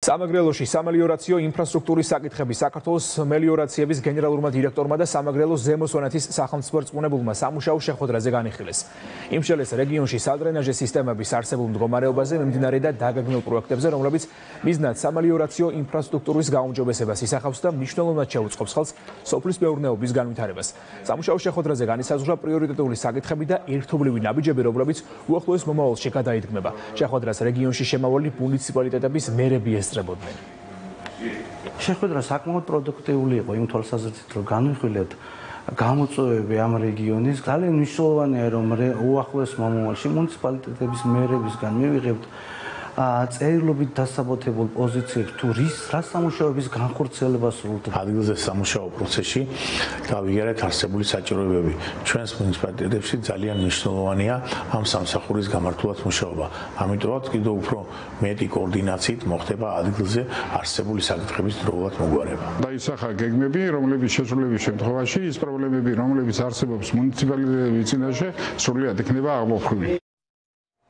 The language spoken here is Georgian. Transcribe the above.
სამეგრელოში სამელიორაციო ინფრასტრუქტურის საკითხების საქართველოს მელიორაციების გენერალურმა დირექტორმა და სამეგრელოს ზემო სვანეთის სახელმწიფო რწმუნებულმა სამუშაო შეხვედრაზე განიხილეს. იმ შელეს რეგიონში სადრენაჟე სისტემების არსებულ მდგომარეობაზე მიმდინარე და დაგეგმილ პროექტებზე, რომლებიც მიზნად სამელიორაციო ინფრასტრუქტურის გაუმჯობესებას ისახავს და მნიშვნელოვნად შეუწყობს ხელს სოფლის მეურნეობის განვითარებას. სამუშაო შეხვედრაზე განისაზღვრა პრიორიტეტული საკითხები და ერთობლივი ნაბიჯები, რომლებიც უახლოეს მომავალში გადაიდგმება. შეხვედრას რეგიონში შემავალი მუნიციპალიტეტების მერები ესწრებოდნენ. შეხვედრა საკმაოდ პროდუქტიული იყო იმ თვალსაზრისით, რომ განვიხილეთ გამოწვევები ამ რეგიონის. ძალიან მნიშვნელოვანია, რომ უახლოეს მომავალში მუნიციპალიტეტების მერებისგან მივიღებთ წერილობით დასაბუთებულ პოზიციებს თუ რა სამუშაოების განხორციელებას სურთ. ადგილზე სამუშაო პროცესში გავიგერეთ არსებული საჭიროებები. ჩვენს მუნიციპალიტეტებში ძალიან მნიშვნელოვანია ამ სამსახურის გამართულად მუშაობა. ამიტომაც კიდევ უფრო მეტი კოორდინაციით მოხდება ადგილზე არსებული საკითხების დროულად მოგვარება. დაისახა გეგმები, რომლებიც შესრულების შემთხვევაში ის პრობლემები, რომლებიც არსებობს მუნიციპალიტეტების წინაშე, სრულად იქნება აღმოფხვრილი.